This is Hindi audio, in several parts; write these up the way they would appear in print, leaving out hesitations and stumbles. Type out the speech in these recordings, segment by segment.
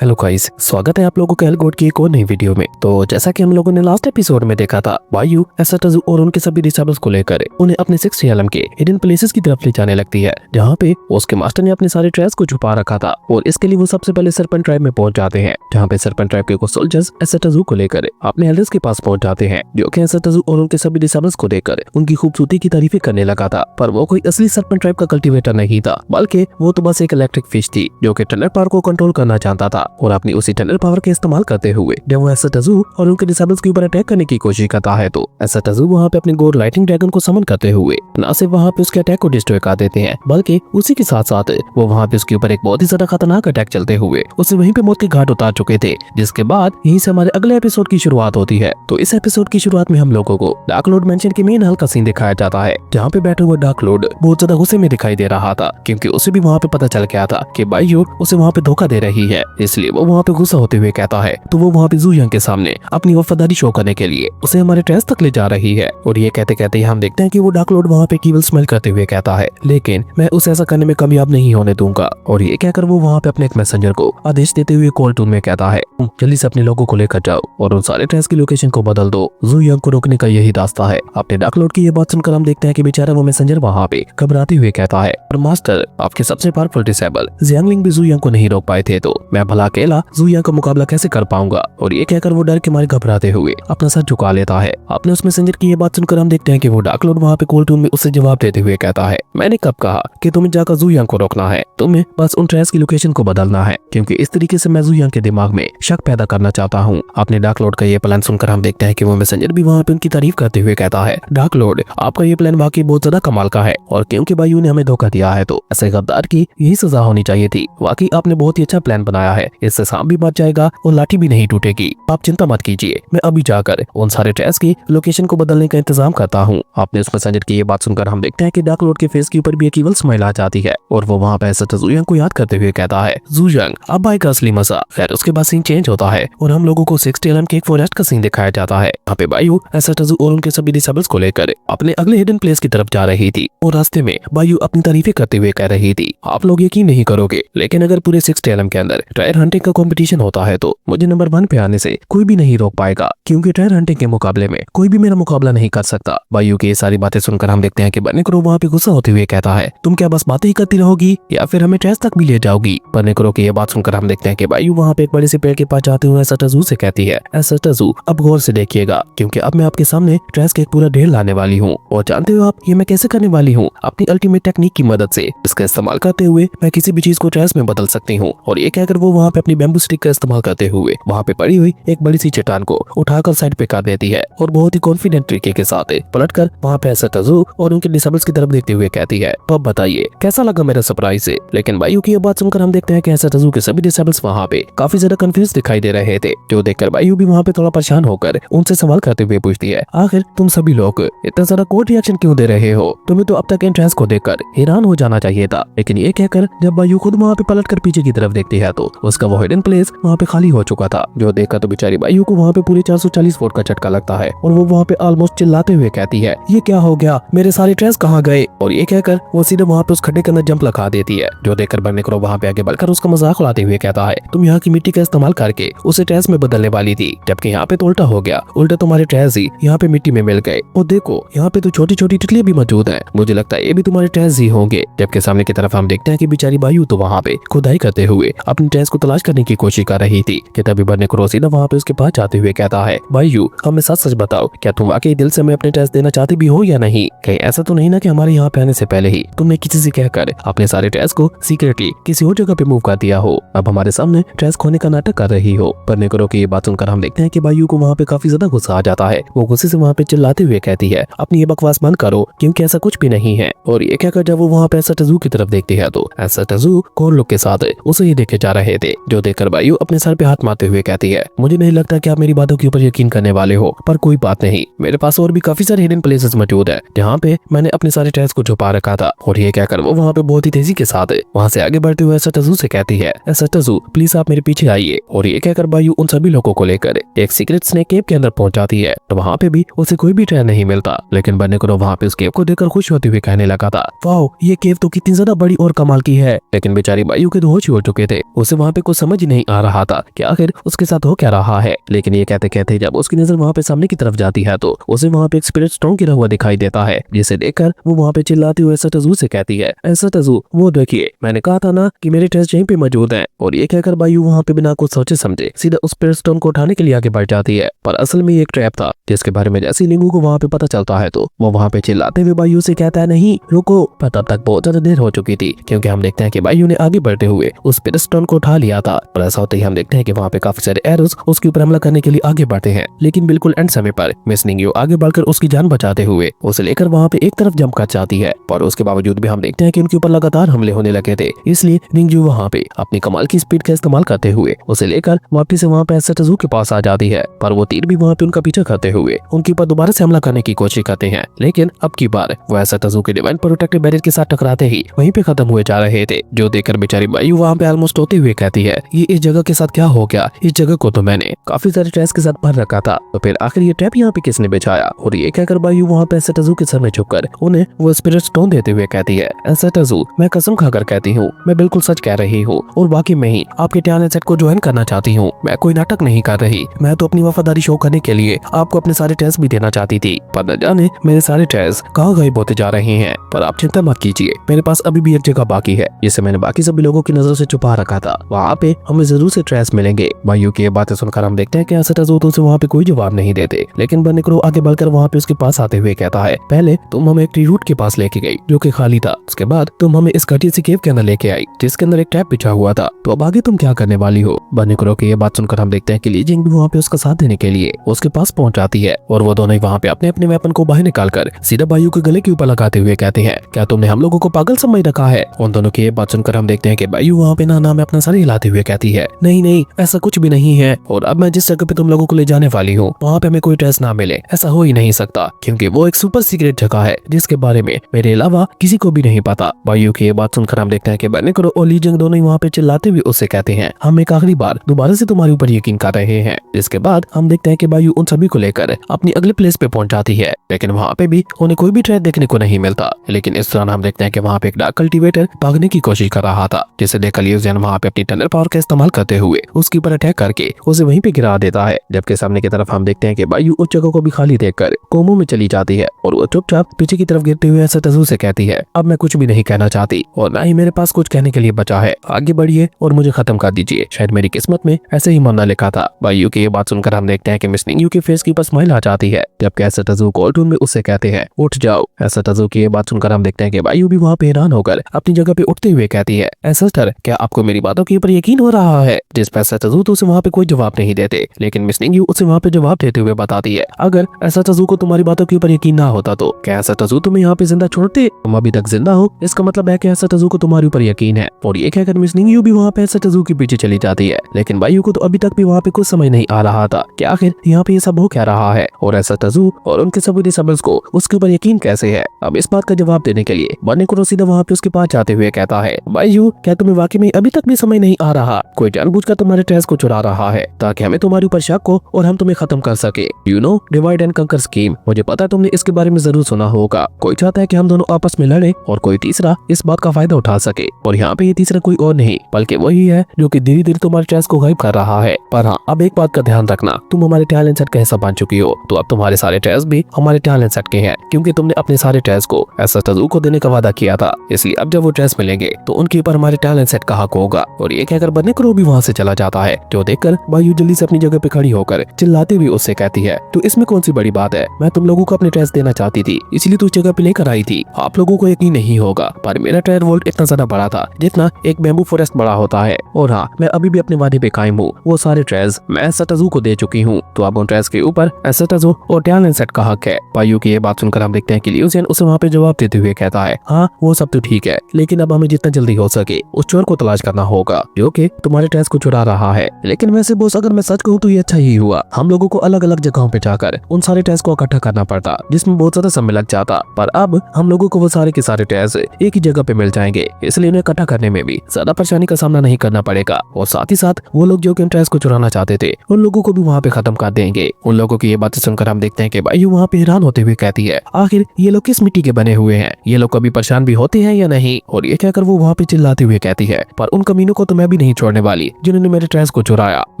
हेलो गाइस, स्वागत है आप लोगों के एलगोट की एक और नई वीडियो में। तो जैसा कि हम लोगों ने लास्ट एपिसोड में देखा था, बायू एसएटजू और उनके सभी डिसेबल्स को लेकर उन्हें अपने 6 आलम के हिडन प्लेसेस की तरफ ले जाने लगती है, जहाँ पे उसके मास्टर ने अपने सारे ट्रेस को छुपा रखा था। और इसके लिए वो सबसे पहले सरपंच ट्राइब में पहुंच जाते हैं, जहाँ पे सरपंच ट्राइब के कुछ सोल्जर्स एसएटजू को लेकर अपने एल्डर्स के पास पहुंच जाते हैं, जो कि एसएटजू और उनके सभी डिसेबल्स को देखकर उनकी खूबसूरती की तारीफें करने लगा था। पर वो कोई असली सरपंच ट्राइब का कल्टीवेटर नहीं था, बल्कि वो तो बस एक इलेक्ट्रिक फिश थी, जो कि टनल पावर को कंट्रोल करना चाहता था। और अपनी उसी टनल पावर के इस्तेमाल करते हुए जब वो एसएटजू और उनके डिसेबल्स के ऊपर अटैक करने की कोशिश करता है, तो एसएटजू वहाँ पे अपने गोड लाइटिंग ड्रैगन को समन करते हुए न सिर्फ वहाँ पे उसके अटैक को डिस्ट्रॉय कर देते हैं, बल्कि उसी के साथ साथ वो वहाँ पे उसके ऊपर एक बहुत ही ज्यादा खतरनाक अटैक चलते हुए उसे वहीं पे मौत के घाट उतार चुके थे। जिसके बाद यहीं से हमारे अगले एपिसोड की शुरुआत होती है। तो इस एपिसोड की शुरुआत में हम लोगों को डार्क लॉर्ड मेंशन के मेन हल का सीन दिखाया जाता है, जहाँ पे बैठा हुआ डार्क लॉर्ड बहुत ज्यादा गुस्से में दिखाई दे रहा था, क्योंकि उसे भी वहाँ पे पता चल गया था कि बायू उसे वहाँ पे धोखा दे रही है। इसलिए वो वहाँ पे गुस्सा होते हुए कहता है, तो वो वहाँ पे जू यंग के सामने अपनी वफादारी शो करने के लिए उसे हमारे ट्रेस तक ले जा रही है। और ये कहते कहते हम देखते हैं कि वो डार्क लॉर्ड वहाँ पे केवल स्मेल करते हुए कहता है, लेकिन मैं उसे ऐसा करने में कामयाब नहीं होने दूंगा। और ये कहकर वो वहाँ पे अपने एक मैसेंजर को आदेश देते हुए कॉल टून में कहता है, जल्दी से अपने लोगों को लेकर जाओ और उन सारे ट्रेस की लोकेशन को बदल दो। जू यंग को रोकने का यही रास्ता है। अपने डार्क लॉर्ड की ये बात सुनकर हम देखते हैं कि बेचारा वो मैसेंजर वहाँ पे घबराते हुए कहता है, पर मास्टर, आपके सबसे पावरफुल डिसेबल जियांगलिंग भी जू यंग को नहीं रोक पाए थे, तो मैं भला अकेला जू यंग का मुकाबला कैसे कर पाऊंगा। और ये कहकर वो डर के मारे घबराते हुए अपना सर झुका लेता है। अपने उस मैसेंजर की ये बात सुनकर हम देखते हैं कि वो डार्क लॉर्ड वहाँ पे कॉल टून में उससे जवाब देते हुए कहता है, मैंने कब कहा कि तुम्हें जाकर जू यंग को रोकना है, तुम्हें बस उन ट्रेस की लोकेशन को बदलना है, क्योंकि इस तरीके से मैं जू यंग के दिमाग में शक पैदा करना चाहता हूँ। अपने डार्क लॉर्ड का ये प्लान सुनकर हम देखते हैं कि वो मैसेंजर भी वहाँ पे उनकी तारीफ करते हुए कहता है, डार्क लॉर्ड, आपका ये प्लान वाकई बहुत ज्यादा कमाल का है, और क्योंकि बायू ने हमें धोखा दिया है, तो ऐसे गद्दार की यही सजा होनी चाहिए थी। वाकई आपने बहुत ही अच्छा प्लान बनाया है, इससे सांप भी बच जाएगा और लाठी भी नहीं टूटेगी। आप चिंता मत कीजिए, मैं अभी जाकर उन सारे ट्रेस की लोकेशन को बदलने का इंतजाम करता हूँ। आपने उस मैसेंजर की ये बात सुनकर हम देखते हैं कि डार्क लॉर्ड के फेस के ऊपर भी एक ईवल स्माइल आ जाती है, और वो वहाँ पे ऐसा जू यंग को याद करते हुए कहता है, जू यंग, अब आएगा असली मजा। खैर उसके बाद सीन चेंज होता है और हम लोगों को 6 आलम के एक फॉरेस्ट का सीन दिखाया जाता है, यहाँ पे बायू एसएटजू और उनके सभी डिसेबल्स को लेकर अपने अगले हिडन प्लेस की तरफ जा रही थी। और रास्ते में बायू अपनी तारीफें करते हुए कह रही थी, आप लोग यकीन नहीं करोगे, लेकिन अगर पूरे 6 आलम के अंदर ट्रायर हंटिंग का कंपटीशन होता है, तो मुझे नंबर 1 पे आने से कोई भी नहीं रोक पाएगा, क्योंकि ट्रायर हंटिंग के मुकाबले में कोई भी मेरा मुकाबला नहीं कर सकता। बायू की ये सारी बातें सुनकर हम देखते हैं कि बर्निक्रो वहाँ पे गुस्सा होते हुए कहता है, तुम क्या बस बातें ही करती रहोगी या फिर हमें ट्रेस तक भी ले जाओगी। बर्निक्रो की ये बात सुनकर हम देखते हैं कि बायू वहाँ पे एक बड़े से पेड़ के पास जाते हुए एसएटजू से कहती है, एसएटजू, अब गौर से देखिएगा, क्योंकि अब मैं आपके सामने ट्रेस के एक पूरा ढेर लाने वाली हूँ, और जानते हो आप ये मैं कैसे करने वाली हूँ, अपनी अल्टीमेट टेक्निक की मदद से। इसका इस्तेमाल करते हुए मैं किसी भी चीज को ट्रेस में बदल सकती हूँ। और ये कहकर वो वहाँ पे अपनी बैम्बू स्टिक का इस्तेमाल करते हुए वहाँ पे पड़ी हुई एक बड़ी सी चट्टान को उठाकर साइड पे कर देती है, और बहुत ही कॉन्फिडेंट तरीके के साथ पलटकर वहाँ पे एसएटजू और उनके डिसेबल्स की तरफ देखते हुए कहती है, तो अब बताइए कैसा लगा मेरा सरप्राइज से। लेकिन बायू की ये बात सुनकर हम देखते हैं कि एसएटजू के सभी डिसेबल्स वहाँ पे काफी ज्यादा कंफ्यूज दिखाई दे रहे थे, जो देखकर बायू भी वहाँ पे थोड़ा परेशान होकर उनसे सवाल करते हुए पूछती है, आखिर तुम सभी लोग इतना ज्यादा कोल्ड रिएक्शन क्यों दे रहे हो, तुम्हें तो अब तक एंट्रेंस को देखकर हैरान हो जाना चाहिए था। लेकिन ये कहकर जब बायू खुद वहाँ पे पलटकर पीछे की तरफ देखती है, तो उसका वो हिडन प्लेस वहाँ पे खाली हो चुका था, जो देखकर तो बेचारी बायू को वहाँ पे पूरे 440 वोट का झटका लगता है, और वो वहाँ पे ऑलमोस्ट चिल्लाते हुए कहती है, ये क्या हो गया, मेरे सारे ट्रेस कहाँ गए। और ये कहकर वो सीधे वहाँ पे उस खड्डे के अंदर जंप लगा देती है, जो देखकर बर्निक्रो वहाँ पे आगे बढ़कर उसका मजाक उड़ाते हुए कहता है, तुम यहाँ की मिट्टी का इस्तेमाल करके उसे ट्रेस में बदलने वाली थी, जबकि यहाँ पे तो उल्टा हो गया, उल्टा तुम्हारे ट्रेस ही यहाँ पे मिट्टी में मिल गए। और देखो यहाँ पे तो छोटी छोटी तितलियां भी मौजूद हैं, मुझे लगता है ये भी तुम्हारे ट्रेस ही होंगे। जबकि सामने की तरफ हम देखते हैं कि बेचारी बायू तो वहाँ पे खुदाई करते हुए अपनी ट्रेस को तलाश करने की कोशिश कर रही थी, कि तभी बर्निक्रो सीधा वहाँ पे उसके पास जाते हुए कहता है, बायू, हमें सच सच बताओ, क्या तुम वाकई दिल से हमें अपने ट्रेस देना चाहती भी हो या नहीं। कहीं ऐसा तो नहीं ना कि हमारे यहाँ पे आने से पहले ही तुमने किसी से कहकर अपने सारे ट्रेस को सीक्रेटली किसी और जगह पे मूव कर दिया हो, अब हमारे सामने ट्रेस खोने का नाटक कर रही हो। बर्निक्रो की ये बात सुनकर हम देखते हैं कि बायू को वहाँ पे काफी ज्यादा गुस्सा आ जाता है। वो गुस्से से वहाँ पे चिल्लाते हुए कहती है, अपनी ये बकवास बंद करो, क्योंकि ऐसा कुछ भी नहीं है। और ये कहकर जब वो वहाँ पे एसएटजू की तरफ देखती है, तो एसएटजू कोर लुक के साथ उसे ही देखे जा रहे थे, जो देखकर बायू अपने सर पे हाथ मारते हुए कहती है, मुझे नहीं लगता कि आप मेरी बातों के ऊपर यकीन करने वाले हो, पर कोई बात नहीं, मेरे पास और भी काफी सारे हिडन प्लेसेस मौजूद है, जहाँ पे मैंने अपने सारे ट्रेस को छुपा रखा था। और ये कहकर वो वहाँ पे बहुत ही तेजी के साथ वहाँ से आगे बढ़ते हुए एसएटजू से कहती है, एसएटजू, प्लीज आप मेरे पीछे आइए। और ये कहकर बायू उन सभी लोगों को लेकर एक सीक्रेट स्नेक केव के अंदर पहुंच जाती है, तो वहाँ पे भी उसे कोई भी ट्रेन नहीं मिलता। लेकिन बर्निक्रो वहाँ पे उस केव को देखकर खुश होते हुए कहने लगा था, वाओ, ये केव तो कितनी ज्यादा बड़ी और कमाल की है। लेकिन बेचारी बायू के तो होश ही उड़ चुके थे, उसे वहाँ पे कुछ समझ ही नहीं आ रहा था कि आखिर उसके साथ हो क्या रहा है। लेकिन ये कहते कहते जब उसकी नजर वहाँ पे सामने की तरफ जाती है तो उसे वहाँ पे एक स्पिरिट स्टोन गिरा हुआ दिखाई देता है, जिसे देखकर वो वहाँ पे चिल्लाती हुए एसएटजू से कहती है, एसएटजू वो देखिए, मैंने कहा था ना कि मेरे टेस्ट यहीं पे मौजूद हैं। और ये कहकर बायू वहाँ पे बिना कुछ सोचे समझे सीधा उस स्पिरिट स्टोन को उठाने के लिए आगे बढ़ जाती है। पर असल में ये एक ट्रैप था, जिसके बारे में जैसे लिंगू को वहाँ पे पता चलता है तो वो वहाँ पे चिल्लाते हुए बायू से कहता है, नहीं रुको। पर तब तक बहुत ज्यादा देर हो चुकी थी, क्योंकि हम देखते हैं कि बायू ने आगे बढ़ते हुए उस स्पिरिट स्टोन को उठा लिया था। पर ऐसा होते ही हम देखते हैं कि वहाँ पे काफी सारे एरोस उसके ऊपर हमला करने के लिए आगे बढ़ते हैं, लेकिन बिल्कुल एंड समय पर मिस निंग्यू आगे बढ़कर उसकी जान बचाते हुए उसे लेकर वहाँ पे एक तरफ जंप कर जाती है। पर उसके बावजूद भी हम देखते हैं कि उनके ऊपर लगातार हमले होने लगे थे, इसलिए निंग्यू वहाँ पे अपनी कमाल की स्पीड का इस्तेमाल करते हुए उसे लेकर वापिस वहाँ पे एसएटजू के पास आ जाती है। पर वो तीर भी वहाँ पे उनका पीछा करते हुए उनके ऊपर दोबारा से हमला करने की कोशिश करते हैं, लेकिन अब की बार वो एसएटजू के डिवाइन प्रोटेक्टिव बैरियर के साथ टकराते ही वहीं पे खत्म हुए जा रहे थे, जो देखकर बेचारी बायू वहाँ पे ऑलमोस्ट होते हुए कहती है, ये इस जगह के साथ क्या हो गया, इस जगह को तो मैंने काफी सारे ट्रैप्स के साथ भर रखा था, तो फिर आखिर ये ट्रैप यहाँ पे किसने बिछाया। और ये कहकर बायू वहाँ पे एसएटजू के सर में झुककर उन्हें वो स्पिरिट स्टोन देते हुए कहती है, एसएटजू मैं कसम खाकर कहती हूँ, मैं बिल्कुल सच कह रही हूँ और वाकई में ही आपके टैलेंट सेट को ज्वाइन करना चाहती हूँ। मैं कोई नाटक नहीं कर रही, मैं तो अपनी वफादारी शो करने के लिए आपको अपने सारे टेस्ट भी देना चाहती थी। पर न जाने मेरे सारे टेस्ट कहाँ गायब होते जा रहे हैं। पर आप चिंता मत कीजिए, मेरे पास अभी भी एक जगह बाकी है जिसे मैंने बाकी सभी लोगों की नजर से छुपा रखा था, वहाँ पे हमें जरूर से ट्रेस मिलेंगे। बायू की ये बातें सुनकर हम देखते हैं कि एसएटजू तो उसे वहाँ पे कोई जवाब नहीं देते, लेकिन बर्निक्रो आगे बढ़कर वहाँ पे उसके पास आते हुए कहता है, पहले तुम हमें एक ट्री रूट के पास लेके गई जो कि खाली था, उसके बाद तुम हमें इस घटिया सी केव के अंदर लेके आई जिसके अंदर एक ट्रैप बिछा हुआ था, तो अब आगे तुम क्या करने वाली हो। बर्निक्रो की ये बात सुनकर हम देखते हैं कि ली जिंग भी वहाँ पे उसका साथ देने के लिए उसके पास पहुंच जाती है, और वो दोनों वहाँ पे अपने अपने वेपन को बाहर निकालकर सीधा बायू के गले के ऊपर लगाते हुए कहते हैं, क्या तुमने हम लोगों को पागल समझ रखा है। उन दोनों की ये बात सुनकर हम देखते हैं कि बायू वहाँ पे नाना में अपना सर हिलाते हुए कहती है, नहीं नहीं ऐसा कुछ भी नहीं है, और अब मैं जिस जगह पे तुम लोगों को ले जाने वाली हूँ वहाँ पे हमें कोई ट्रेस ना मिले, ऐसा हो ही नहीं सकता, क्योंकि वो एक सुपर सीक्रेट जगह है जिसके बारे में मेरे अलावा किसी को भी नहीं पता। बायू की ये बात सुनकर हम देखते हैं कि बर्निक्रो और ली जिंग दोनों ही वहाँ पे चिल्लाते हुए उससे कहते हैं, हम एक आखिरी बार दोबारा से तुम्हारे ऊपर यकीन कर रहे हैं। जिसके बाद हम देखते हैं कि बायू उन सभी को लेकर अपनी अगले प्लेस पे पहुंच जाती है, लेकिन वहाँ पे भी उन्हें कोई भी ट्रैप देखने को नहीं मिलता। लेकिन इस दौरान हम देखते हैं कि वहाँ पे एक डार्क कल्टीवेटर भागने की कोशिश कर रहा था, जिसे देखकर ल्यूजियन वहाँ पे अपनी टनल पावर का इस्तेमाल करते हुए उसके ऊपर अटैक करके उसे वहीं पे गिरा देता है। जबकि सामने की तरफ हम देखते हैं कि बायू उस जगह को भी खाली देखकर कोमो में चली जाती है, और वो चुपचाप पीछे की तरफ गिरते हुए एसएटजू से कहती है, अब मैं कुछ भी नहीं कहना चाहती और ना ही मेरे पास कुछ कहने के लिए बचा है, आगे बढ़िए और मुझे खत्म कर दीजिए, शायद मेरी किस्मत में ऐसे ही मरना लिखा था। बायू की ये बात सुनकर हम देखते हैं कि मिस निंग्यू के फेस के ऊपर स्माइल आ जाती है, जबकि एसएटजू कॉल टून में उससे कहते हैं, उठ जाओ। एसएटजू की ये बात सुनकर हम देखते हैं कि बायू भी वहाँ पे हैरान होकर अपनी जगह पे उठते हुए कहती है, एसेस्टर क्या आपको मेरी बातों के ऊपर यकीन हो रहा है। जिस पर एसएटजू तो उसे वहाँ पे कोई जवाब नहीं देते, लेकिन मिस निंग्यू उसे वहाँ पे जवाब देते हुए बताती है, अगर एसएटजू को तुम्हारी बातों के ऊपर यकीन ना होता तो क्या एसएटजू तुम्हें यहाँ पे जिंदा छोड़ते, तुम अभी तक जिंदा हो, इसका मतलब है कि एसएटजू को तुम्हारे ऊपर यकीन है। और ये कहकर मिस निंग्यू भी वहाँ पे एसएटजू के पीछे चली जाती है, लेकिन बायू को तो अभी तक भी वहाँ पे कुछ समझ नहीं आ रहा था कि आखिर यहाँ पे ये सब हो क्या रहा है, और एसएटजू और उनके सभी डिसेबल्स को उसके ऊपर यकीन कैसे है। अब इस बात का जवाब देने के लिए बर्निक्रो सीधा वहाँ पे उसके पास जाते हुए कहता है, बायू क्या तुम्हें वाकई में अभी तक भी समझ नहीं आ रहा, कोई जानबूझकर तुम्हारे ट्रेस को चुरा रहा है ताकि हमें तुम्हारे ऊपर शक हो और हम तुम्हें खत्म कर सके। यू नो डिवाइड एंड कंकर स्कीम, मुझे पता है तुमने इसके बारे में जरूर सुना होगा। कोई चाहता है कि हम दोनों आपस में लड़े और कोई तीसरा इस बात का फायदा उठा सके, और यहाँ पे ये तीसरा कोई और नहीं बल्कि वही है जो कि धीरे धीरे तुम्हारे ट्रेस को गायब कर रहा है। पर हाँ, अब एक बात का ध्यान रखना, तुम हमारे टैलेंट सेट का हिस्सा बन चुकी हो, तो अब तुम्हारे सारे ट्रेस भी हमारे टैलेंट सेट के हैं, क्योंकि तुमने अपने सारे ट्रेस को एसएटजू को देने का वादा किया था। इसलिए अब जब वो ट्रेस मिलेंगे तो उनके ऊपर हमारे टैलेंट सेट का हक होगा। और ये कहकर बर्निक्रो भी वहाँ से चला जाता है, जो देखकर बायू जल्दी से अपनी जगह पे खड़ी होकर चिल्लाते हुए उससे कहती है, तो इसमें कौन सी बड़ी बात है, मैं तुम लोगों को अपने ट्रेस देना चाहती थी, इसलिए तो उस जगह पे लेकर आई थी। आप लोगों को यकीन नहीं होगा पर मेरा ट्रेयर वोल्ट इतना ज्यादा बड़ा था जितना एक बैम्बू फॉरेस्ट बड़ा होता है, और हाँ मैं अभी भी अपने वादे पे कायम हूँ, वो सारे ट्रेस मैं एसएटजू को दे चुकी हूँ, तो अब उन ट्रेस के ऊपर एसएटजू और टैलेंट सेट का हक है। बायू की ये बात सुनकर हम देखते हैं कि ल्यूजियन उसे वहाँ पे जवाब देते हुए कहता है, हाँ वो सब तो ठीक है, लेकिन अब हमें जितना जल्दी हो सके उस चोर को तलाश करना होगा जो कि तुम्हारे ट्रेस को चुरा रहा है। लेकिन वैसे बॉस अगर मैं सच कहूँ तो ये अच्छा ही हुआ, हम लोगों को अलग अलग जगहों पे जाकर उन सारे ट्रेस को इकट्ठा करना पड़ता जिसमें बहुत ज्यादा समय लग जाता, पर अब हम लोगों को वो सारे के सारे ट्रेस एक ही जगह पे मिल जाएंगे, इसलिए उन्हें इकट्ठा करने में भी ज्यादा परेशानी का सामना नहीं करना पड़ेगा। और साथ ही साथ वो लोग जो कि ट्रेस को चुराना चाहते थे उन लोगों को भी वहाँ पे खत्म कर देंगे। उन लोगों की ये बातें सुनकर हम देखते हैं कि बायू वहाँ पे हैरान होते हुए कहती है, आखिर ये लोग किस मिट्टी के बने हुए हैं, ये लोग कभी परेशान भी होते हैं या नहीं। और ये कहकर वो वहाँ पे चिल्लाते हुए कहती है, पर उन कमीनों को तो मैं कभी नहीं छोड़ने वाली जिन्होंने मेरे ट्रेस को चुराया।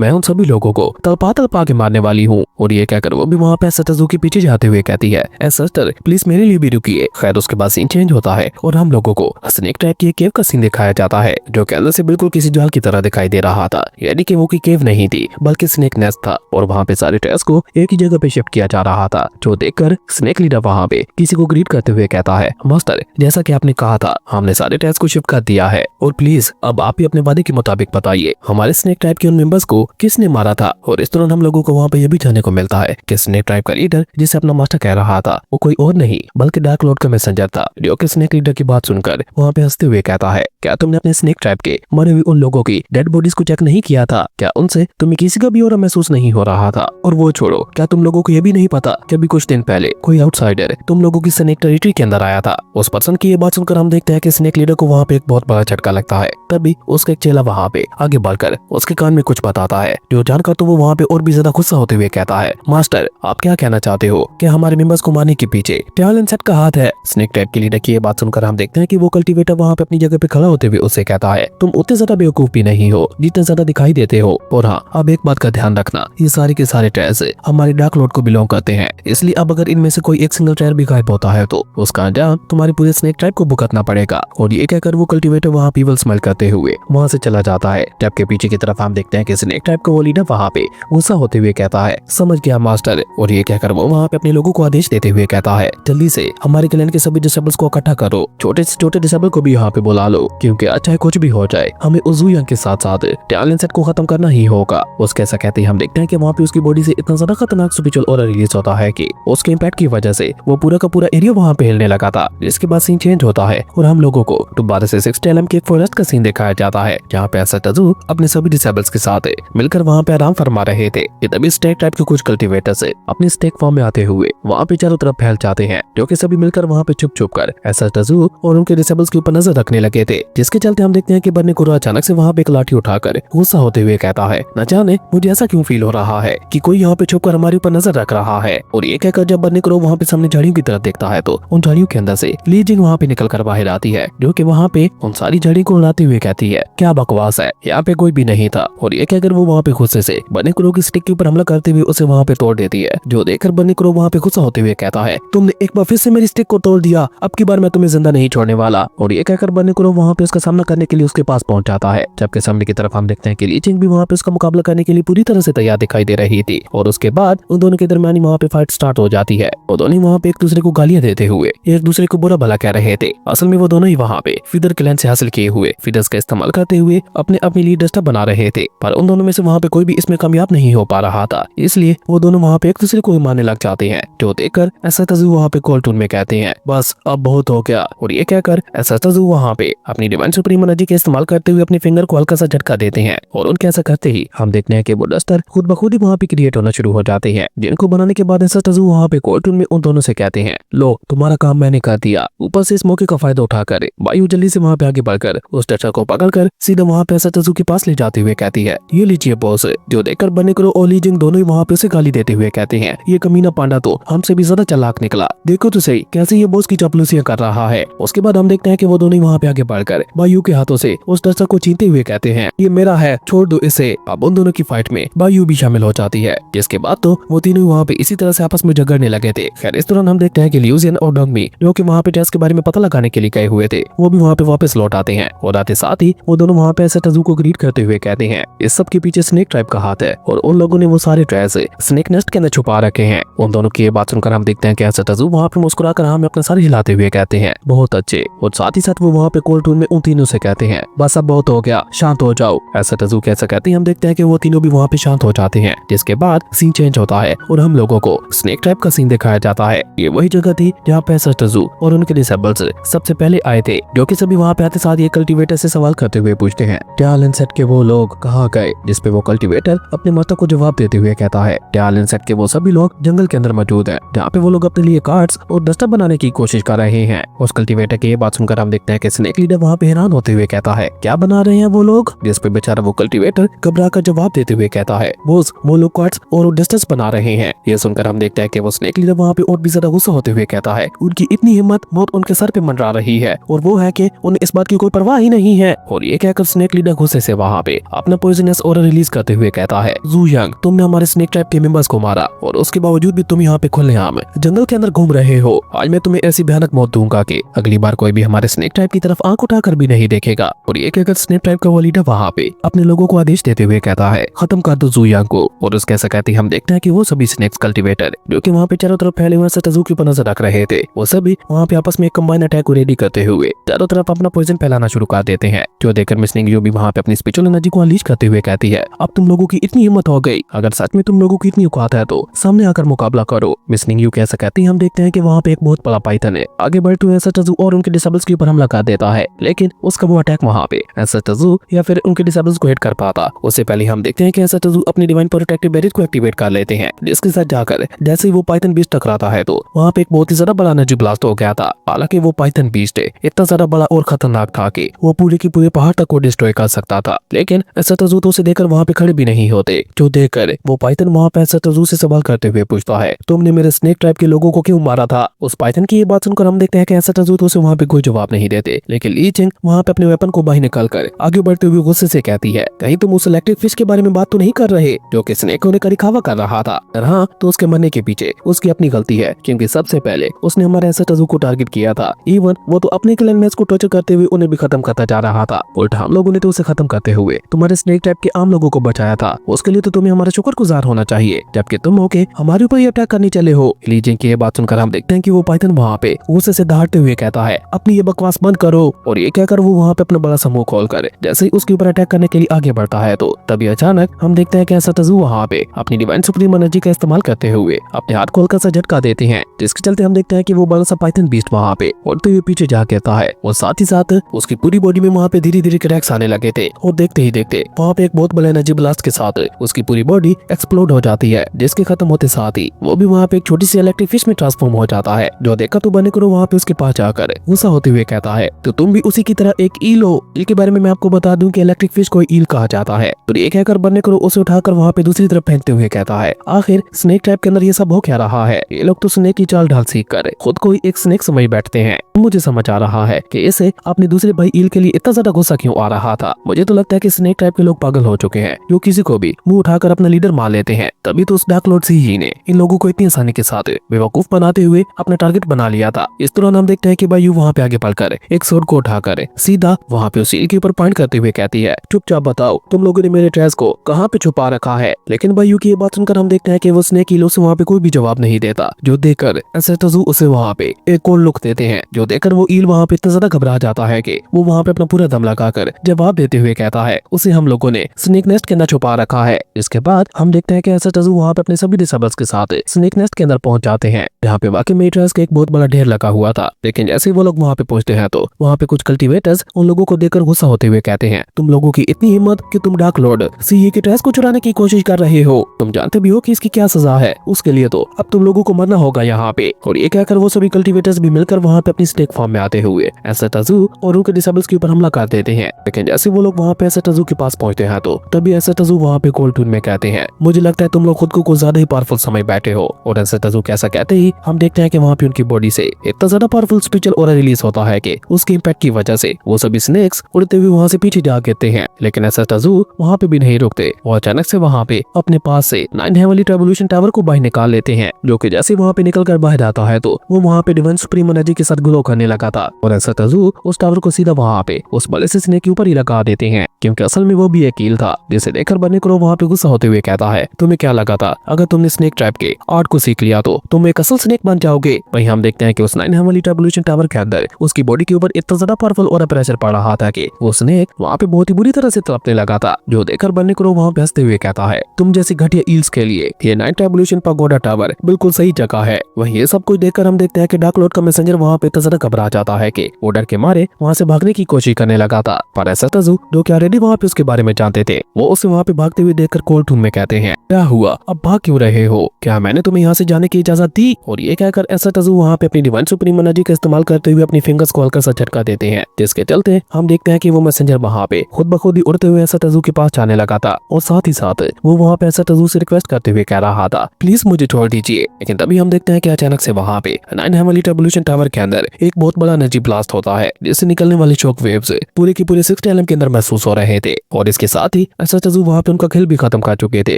मैं उन सभी लोगों को तलपा तलपा के मारने वाली हूँ। और ये कहकर वो भी वहाँ पे एसएटजू के पीछे जाते हुए कहती है, सिस्टर प्लीज मेरे लिए भी रुकिए। खैर उसके बाद सीन चेंज होता है और हम लोगों को स्नेक ट्रैप की केव का सीन दिखाया जाता है, जो के अंदर से बिल्कुल किसी जाल की तरह दिखाई दे रहा था। यानी कि वो कोई केव नहीं थी बल्कि स्नेक नेस्ट था और वहाँ पे सारे ट्रेस को एक ही जगह पे शिफ्ट किया जा रहा था, जो देखकर स्नेक लीडर वहाँ पे किसी को ग्रीट करते हुए कहता है, मास्टर जैसा कि आपने कहा था हमने सारे ट्रेस को शिफ्ट कर दिया है और प्लीज अब आप भी अपने वादे के मुताबिक बताइए हमारे स्नेक ट्राइब के उन मेंबर्स को किसने मारा था। और इस दौरान हम लोगों को वहाँ पे ये भी जानने को मिलता है कि स्नेक ट्राइब का लीडर जिसे अपना मास्टर कह रहा था वो कोई और नहीं बल्कि डार्क लॉर्ड का मैसेंजर था, जो कि स्नेक लीडर की बात सुनकर वहाँ पे हंसते हुए कहता है, क्या तुमने अपने स्नेक ट्राइब के मरे हुए उन लोगों की डेड बॉडीज को चेक नहीं किया था? क्या उनसे तुम्हें किसी का भी और महसूस नहीं हो रहा था? और वो छोड़ो, क्या तुम लोगों को ये भी नहीं पता कि अभी कुछ दिन पहले कोई आउटसाइडर तुम लोगों की स्नेक टेरिटरी के अंदर आया था? उस पर्सन की ये बात सुनकर हम देखते हैं कि स्नेक लीडर को वहाँ पे एक बहुत बड़ा झटका लगता है। तभी उसका एक चेला वहाँ पे आगे बढ़कर उसके कान में कुछ बताता है, जो जानकर तो वो वहाँ पे और भी ज्यादा गुस्सा होते हुए कहता है, मास्टर आप क्या कहना चाहते हो कि हमारे मेंबर्स को मारने के पीछे टैलेंसेट का हाथ है? स्नेक ट्राइब के लीडर की ये बात सुनकर हम देखते हैं कि वो कल्टीवेटर वहाँ पे अपनी जगह पे खड़ा होते हुए उससे कहता है, तुम उतने ज्यादा बेवकूफ भी नहीं हो जितने ज्यादा दिखाई देते हो। और हाँ, अब एक बात का ध्यान रखना, ये सारे के सारे ट्रेस हमारे डार्क लॉर्ड को बिलोंग करते हैं, इसलिए अब अगर इनमें से कोई एक सिंगल ट्रेस भी गायब होता है तो उसका अंजाम तुम्हारे पूरे स्नेक ट्राइब को भुगतना पड़ेगा। और ये कहकर वो कल्टीवेटर वहाँ पीवल स्मेल करते हुए वहाँ से चला जाता है। ट्रैप के पीछे की तरफ हम देखते हैं कि स्नेक ट्राइब का वो लीडर वहाँ पे गुस्सा होते हुए कहता है, समझ गया मास्टर। और ये कहकर वो वहाँ पे अपने लोगों को आदेश देते हुए कहता है, जल्दी से हमारे क्लैन के सभी डिसेबल्स को इकट्ठा करो, छोटे से छोटे डिसेबल को भी यहाँ पे बुला लो, क्योंकि चाहे कुछ भी हो जाए हमें उजुयांग के साथ साथ टैलेंसेट को खत्म करना ही होगा। उसके ऐसा कहते ही हम देखते हैं कि वहाँ पे उसकी बॉडी से इतना ज्यादा खतरनाक स्पिरिचुअल ऑरा रिलीज होता है कि उसके इम्पैक्ट की वजह से वो पूरा का पूरा एरिया वहाँ पे हिलने लगा था। जिसके बाद सीन चेंज होता है और हम लोगों को दोबारा से 6 LM के फॉरेस्ट का सीन दिखाया जाता है, जहाँ पे एसएटजू अपने सभी डिसेबल्स के साथ मिलकर वहाँ पे आराम फरमा रहे थे। तभी स्टेक टाइप के कुछ कल्टीवेटर्स अपने स्टेक फॉर्म में आते हुए वहाँ पे चारों तरफ फैल जाते हैं, जो कि सभी मिलकर वहाँ पे छुप छुप कर एसएटजू और उनके डिसेबल्स के ऊपर नजर रखने लगे थे। जिसके चलते हम देखते हैं कि बन्नी कुरो अचानक से वहाँ पे एक लाठी उठाकर गुस्सा होते हुए कहता है, न जाने मुझे ऐसा क्यों फील हो रहा है कि कोई यहाँ पे छुप कर हमारे ऊपर नजर रख रहा है। और ये कहकर जब बन्नी कुरो वहाँ पे सामने झाड़ियों की तरफ देखता है तो उन झाड़ियों के अंदर से ली जिंग वहाँ पे निकल कर बाहर आती है, जो कि वहाँ पे उन सारी झाड़ी को उड़ाते हुए कहती है, क्या बकवास है, यहाँ पे कोई भी नहीं था। और ये कहकर वो वहाँ पे गुस्से से बन्नी कुरो की स्टिक के ऊपर हमला करते हुए उसे वहाँ पे तोड़ देती है, जो देखकर बन्नी कुरो वहाँ पे गुस्सा होते हुए कहता है, तुमने एक बार फिर से मेरी स्टिक को तोड़ दिया, अब की बार मैं तुम्हें जिंदा नहीं छोड़ने वाला। और ये कहकर बन्नी कुरो वहाँ पे उसका सामना करने के लिए उसके पास पहुंच जाता है। जबकि सामने की तरफ हम देखते हैं कि ली जिंग भी वहाँ पे उसका मुकाबला करने के लिए पूरी तरह से तैयार दिखाई दे रही थी। और उसके बाद उन दोनों के दरमियान वहाँ पे फाइट स्टार्ट हो जाती है। वो दोनों वहाँ पे एक दूसरे को गालियां देते हुए एक दूसरे को बुरा भला कह रहे थे। असल में वो दोनों ही वहाँ पे फिदर क्लैन से हासिल किए हुए फिदर्स का इस्तेमाल करते हुए अपने अपनी लीड डस्टर बना रहे थे, पर उन दोनों में से वहाँ पे कोई भी इसमें कामयाब नहीं हो पा रहा था, इसलिए वो दोनों वहाँ पे एक दूसरे को मारने लग जाते हैं। जो देखकर एसएटजू वहाँ पे कॉल टून में कहते हैं, बस अब बहुत हो गया। और ये कहकर एसएटजू वहाँ पे अपनी डिवाइन सुप्रीम एनर्जी का इस्तेमाल करते हुए अपने फिंगर को हल्का सा झटका देते हैं। और उनके ऐसा करते ही हम देखते हैं कि वो डस्टर खुद ब खुद ही वहाँ पे क्रिएट होना शुरू हो जाते हैं, जिनको बनाने के बाद एसएटजू वहाँ पे कॉल टून में उन दोनों से कहते हैं, लो तुम्हारा काम मैंने कर दिया। ऊपर से इस मौके का फायदा उठाकर वायु जल्दी से वहाँ पे आगे बढ़कर उस डस्टर को पकड़कर सीधा वहाँ पे एसएटजू के पास ले जाते हुए कहती है, ये लीजिए बॉस। जो देखकर बन्नी कुरो और ली जिंग दोनों ही वहाँ पे उसे गाली देते हुए कहते हैं, ये कमीना पांडा तो हमसे भी ज्यादा चालाक निकला, देखो तो सही कैसे ये बॉस की चापलूसियां कर रहा है। उसके बाद हम देखते हैं कि वो दोनों ही वहाँ पे आगे बढ़कर वायु के हाथों से उस डस्टर को छीनते हुए कहते हैं, ये मेरा है, छोड़ दो इसे। अब उन दोनों की फाइट में वायु भी शामिल हो जाती है, जिसके बाद तो वो तीनों वहाँ पे इसी तरह से आपस में झगड़ने लगे थे। खैर इस दौरान हम देखते हैं कि ल्यूजियन और डोंगमी जो कि वहाँ पे टेस्ट के बारे में पता लगाने के लिए गए हुए थे, वो भी वहाँ पे वापस लौट आते हैं। और आते साथ ही वो दोनों वहाँ पे एसएटजू को ग्रीट करते हुए कहते हैं, इस सब के पीछे स्नेक ट्राइब का हाथ है और उन लोगों ने वो सारे ट्रेस स्नेक नेस्ट के अंदर छुपा रखे हैं। उन दोनों की ये बात सुनकर हम देखते हैं कि एसएटजू वहाँ पे मुस्कुराकर हमें अपना सर हिलाते हुए कहते हैं, बहुत अच्छे। और साथ ही साथ वो वहाँ पे कोल्ड टून में उन तीनों से कहते हैं, बस अब बहुत हो गया, शांत हो जाओ। एसएटजू कैसा कहते हैं हम देखते हैं कि वो तीनों भी वहाँ पे शांत हो जाते हैं। जिसके बाद सीन चेंज होता है और हम लोगों को स्नेक ट्राइब का सीन दिखाया जाता है। ये वही जगह थी जहाँ पे एसएटजू और उनके डिसेबल्स सबसे पहले आए थे, जो कि सभी वहाँ पे आते साथ ये कल्टीवेटर से सवाल करते हुए पूछते हैं, टैलेंसेट के वो लोग कहाँ गए? जिसपे वो कल्टीवेटर अपने माता को जवाब देते हुए कहता है, टैलेंसेट के वो सभी लोग जंगल के अंदर मौजूद हैं, जहाँ पे वो लोग अपने लिए कार्ड्स और डस्टर बनाने की कोशिश कर रहे हैं। उस कल्टीवेटर की ये बात सुनकर हम देखते हैं कि स्नेक लीडर वहाँ पे हैरान होते हुए कहता है, क्या बना रहे हैं वो लोग? जिसपे बेचारा वो कल्टीवेटर घबरा कर जवाब देते हुए कहता है, बॉस वो लोग कार्ड्स और डस्टर्स बना रहे हैं। ये सुनकर हम देखते हैं कि वो स्नेक लीडर वहाँ पे और भी ज्यादा गुस्सा होते हुए कहता है, उनकी इतनी हिम्मत मौत उनके सर पे मंडरा रही है और वो है कि उन्हें इस बात की कोई परवाह ही नहीं है। और ये कहकर स्नेक लीडर गुस्से से वहाँ पे अपना पॉइजनस ऑरा रिलीज करते हुए कहता है, जू यंग, तुमने हमारे स्नेक ट्राइब के मेंबर्स को मारा और उसके बावजूद भी तुम यहाँ पे खुलेआम जंगल के अंदर घूम रहे हो। आज मैं तुम्हें ऐसी भयानक मौत दूंगा कि अगली बार कोई भी हमारे स्नेक ट्राइब की तरफ आंख उठाकर भी नहीं देखेगा। और ये कहकर स्नेक ट्राइब का वो लीडर वहाँ पे अपने लोगों को आदेश देते हुए कहता है, खत्म कर दो जू यंग को। और उसके ऐसा कहते हम देखते हैं कि वो सभी स्नेक्स कल्टीवेटर जो कि वहाँ पे चारों तरफ फैले हुए सतजू के ऊपर नजर रख रहे थे, वो सभी वहाँ पे आपस में एक कंबाइन अटैक को रेडी करते हुए चारों तरफ अपना पॉइजन फैलाना शुरू कर देते हैं। जो देखकर मिस निंगयू भी वहाँ पे अपनी स्पिरिचुअल एनर्जी को अनलीश करते हुए कहती है, अब तुम लोगों की इतनी हिम्मत हो गई, अगर सच में तुम लोगों की इतनी औकात है तो सामने आकर मुकाबला करो। मिस निंगयू कैसा कहती हम देखते हैं कि वहाँ पे एक बहुत बड़ा पाइथन है आगे बढ़ते हुए सतजू और उनके डिसेबल्स के ऊपर हमला कर देता है, लेकिन उसका वो अटैक वहाँ पे सतजू या फिर उनके डिसेबल्स को हिट कर पाता। उससे पहले हम देखते हैं कि सतजू अपनी डिवाइन प्रोटेक्टिव बैरियर को एक्टिवेट कर लेते हैं, जिसके साथ जाकर जैसे ही वो पाइथन बीस्ट टकराता है तो वहाँ पे एक बहुत ही ज्यादा बड़ा एनर्जी ब्लास्ट हो गया था। हालांकि वो पाइथन बीस्ट इतना ज्यादा बड़ा और खतरनाक था कि वो पूरे के पूरे पहाड़ तक को डिस्ट्रॉय कर सकता था, लेकिन सतजू तो उसे देखकर वहाँ पे खड़े भी नहीं होते। जो देखकर वो पाइथन वहाँ पे सतजू से सवाल करते हुए पूछता है, तुमने मेरे स्नेक ट्राइब के लोगों को क्यों मारा था? उस पाइथन की ये बात सुनकर हम देखते हैं कि सतजू तो उसे वहाँ पे कोई जवाब नहीं देते, लेकिन ली चिंग वहाँ पे अपने वेपन को बाहर निकाल कर आगे बढ़ते हुए गुस्से से कहती है, कहीं तुम उस इलेक्ट्रिक फिश के बारे में बात तो नहीं कर रहे जो कि स्नेक होने का दिखावा कर रहा था? हाँ, तो उसके मरने के पीछे उसकी अपनी गलती है, क्योंकि सबसे पहले उसने हमारे सतजू को टारगेट किया था। इवन वो तो अपने क्लैन मेट्स को टॉर्चर करते हुए उन्हें भी खत्म करता जा रहा था। उल्टा हम लोगों ने तो उसे खत्म करते हुए तुम्हारे स्नेक टाइप के आम लोगों को बचाया था। उसके लिए तो तुम्हें हमारा शुक्रगुजार होना चाहिए, जबकि तुम होके हमारे ऊपर अटैक करने चले हो। ली जिंग की ये बात सुनकर हम देखते हैं कि वो पाइथन वहाँ पे गुस्से से दहाड़ते हुए कहता है, अपनी ये बकवास बंद करो। और ये कहकर वो वहाँ पे अपना बड़ा समूह खोल कर जैसे ही उसके ऊपर अटैक करने के लिए आगे बढ़ता है तो तभी अचानक हम देखते हैं कि सतजू वहाँ पे अपनी डिवाइन सुप्रीम एनर्जी का इस्तेमाल करते हुए अपने हाथ खोलकर सा झटका देते हैं, जिसके चलते हम देखते हैं कि वो बड़ा सा पाइथन बीस्ट वहाँ पे उड़ते हुए पीछे जा गिरता है। और साथ ही साथ उसकी पूरी बॉडी में वहाँ पे धीरे धीरे क्रैक्स आने लगे थे और देखते ही देखते वहाँ पे एक बहुत बड़ा एनर्जी ब्लास्ट के साथ उसकी पूरी बॉडी एक्सप्लोड हो जाती है, जिसके खत्म होते साथ ही वो भी वहाँ पे एक छोटी सी इलेक्ट्रिक फिश में ट्रांसफॉर्म हो जाता है। जो देखा तो बने करो वहाँ पे उसके पास जाकर गुस्सा होते हुए कहता है, तो तुम भी उसी की तरह एक ईल हो। ईल के बारे में मैं आपको बता दूं कि इलेक्ट्रिक फिश को ईल कहा जाता है। तो ये कहकर बने करो उसे उठाकर वहाँ पे दूसरी तरफ फेंकते हुए कहता है, आखिर स्नेक ट्रैप के अंदर ये सब हो क्या रहा है? ये लोग तो स्नेक की चाल ढाल सीख कर खुद को एक स्नेक समझ बैठते हैं। मुझे समझ आ रहा है कि इसे अपने दूसरे भाई ईल के लिए इतना ज्यादा गुस्सा क्यों आ रहा था। मुझे तो लगता है कि स्नेक टाइप के लोग पागल हो चुके हैं, जो किसी को भी मुंह उठाकर अपना लीडर मान लेते हैं। तभी तो उस डार्क लॉर्ड ही ने इन लोगों को इतनी आसानी के साथ बेवकूफ बनाते हुए अपना टारगेट बना लिया था। इस दौरान हम देखते हैं कि बायू वहाँ पे आगे बढ़कर एक सोर्ड को उठाकर सीधा वहाँ पे उस ईल के ऊपर पॉइंट करते हुए कहती है, चुपचाप बताओ तुम लोगों ने मेरे ट्रेस को कहाँ पे छुपा रखा है। लेकिन बायू की ये बात सुनकर हम देखते हैं कि वो स्नेक ईलों से वहाँ पे कोई भी जवाब नहीं देता। जो देखकर सतजू उसे वहाँ पे एक और लुक देते हैं। जो देखकर वो ईल वहाँ पे इतना ज्यादा घबरा जाता है कि वो वहाँ पे अपना पूरा दम लगाकर जवाब देते हुए कहता है, उसे हम लोगों ने स्नेक नेस्ट के अंदर छुपा रखा है। इसके बाद हम देखते हैं कि सतजू वहाँ पे अपने सभी डिसेबल्स के साथ स्नेक नेस्ट के अंदर पहुंच जाते हैं, जहाँ पे वाकई में ट्रेस का एक बहुत बड़ा ढेर लगा हुआ था। लेकिन जैसे ही वो लोग वहाँ पे पहुंचते हैं तो वहाँ पे कुछ कल्टीवेटर्स उन लोगों को देखकर गुस्सा होते हुए कहते हैं, तुम लोगों की इतनी हिम्मत कि तुम डार्क लॉर्ड सीए के ट्रेस को चुराने की कोशिश कर रहे हो। तुम जानते भी हो कि इसकी क्या सजा है। उसके लिए तो अब तुम लोगों को मरना होगा यहाँ पे। और ये कहकर वो सभी कल्टीवेटर्स भी मिलकर वहाँ पे अपनी स्नेक फॉर्म में आते हुए सतजू और उनके डिसेबल्स के ऊपर हमला कर देते हैं। लेकिन जैसे वो लोग वहाँ पे सतजू के पास पहुंचते हैं तो तभी सतजू वहाँ पे कोल्ड टून में कहते हैं, मुझे लगता है तुम लोग खुद को कुछ ज्यादा ही पावरफुल समझ बैठे हो। और सतजू कैसा कहते ही हम देखते हैं कि वहाँ पे उनकी बॉडी से इतना ज्यादा पावरफुल स्पिरिचुअल ऑरा रिलीज होता है कि उसके इम्पैक्ट की वजह से वो सभी स्नेक्स उड़ते हुए वहाँ से पीछे जा गिरते हैं। लेकिन सतजू वहाँ पे भी नहीं रुकते। वो अचानक से वहाँ पे अपने पास से 9 हेवनली ट्रिब्यूलेशन टावर को बाहर निकाल लेते हैं, जो कि जैसे वहाँ पे निकल कर बाहर आता है तो वो वहाँ पे डिवाइन सुप्रीम एनर्जी के साथ ग्लो करने लगा था। और सतजू उस टावर को सीधा वहाँ पे उस बड़े से स्नेक के ऊपर ही लगा देते हैं, क्योंकि असल में वो भी एक कील था। जिसे देखकर बने को वहाँ पे गुस्सा होते हुए कहता है, तुम्हें क्या लगा था अगर तुमने स्नेक ट्रैप के आर्ट को सीख लिया तो तुम एक असल स्नेक बन जाओगे। वहीं हम देखते हैं कि उस 9 हेवनली ट्रिब्यूलेशन टावर के अंदर उसकी बॉडी के ऊपर इतना ज्यादा पावरफुल और प्रेशर पड़ रहा था कि वो स्नेक वहाँ पे बहुत ही बुरी तरह से तड़पने लगा था। जो देखकर बने को वहाँ पे हंसते हुए कहता है, तुम जैसी घटिया ईल्स के लिए ये 9 ट्रिब्यूलेशन पगोडा टावर बिल्कुल सही जगह है। वहीं ये सब कुछ देखकर हम देखते हैं कि डार्क लॉर्ड का मैसेंजर वहाँ पे इतना ज्यादा घबरा जाता है कि वो डर के मारे वहाँ से भागने की कोशिश करने लगा था। पर सतजू जो कि ऑलरेडी वहाँ पे उसके बारे में जानते थे, वो उसे वहाँ पे भागते हुए देखकर कोल्ड टून में कहते हैं, क्या हुआ, अब भाग क्यों रहे हो? क्या मैंने तुम्हें यहाँ से जाने की इजाजत दी? और ये कहकर सतजू वहाँ पे अपनी डिवाइन सुप्रीम एनर्जी का इस्तेमाल करते हुए अपनी फिंगर्स को हल्का सा झटका देते हैं, जिसके चलते हम देखते हैं कि वो मैसेंजर वहाँ पे खुद ब खुद ही उड़ते हुए सतजू के पास जाने लगा था। और साथ ही साथ वो वहाँ पे सतजू से रिक्वेस्ट करते हुए कह रहा था, प्लीज मुझे छोड़ दीजिए। लेकिन तभी हम देखते हैं कि अचानक से वहाँ पे 9 हेवनली ट्रिब्यूलेशन टावर के अंदर एक बहुत बड़ा एनर्जी ब्लास्ट होता है, जिससे निकलने वाले शॉक वेव्स पूरे की पूरे 60 आलम के अंदर महसूस हो रहे थे और इसके साथ ही एसएचओ वहाँ पे उनका खेल भी खत्म कर चुके थे,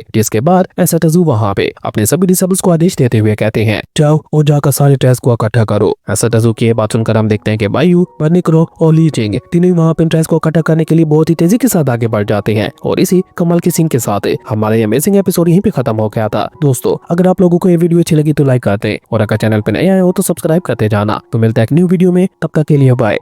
जिसके बाद एसएचओ वहाँ पे अपने सभी डिसेबल्स को आदेश देते हुए कहते हैं जाओ और जाकर सारे टेस्ट को इकट्ठा करो। एसएचओ की ये बात सुनकर हम देखते हैं कि वायु, बर्निक्रो और ली चिंग तीनों वहाँ पे टेस्ट को इकट्ठा करने के लिए बहुत ही तेजी के साथ आगे बढ़ जाते हैं और इसी कमाल के सीन के साथ हमारा अमेजिंग एपिसोड यहीं पे खत्म हो गया था। दोस्तों अगर आप लोगों को ये वीडियो अच्छी लगी तो लाइक करते और अगर चैनल पे नए आए हो तो सब्सक्राइब करते जाना। तो मिलता है एक न्यू वीडियो में, तब तक के लिए बाय।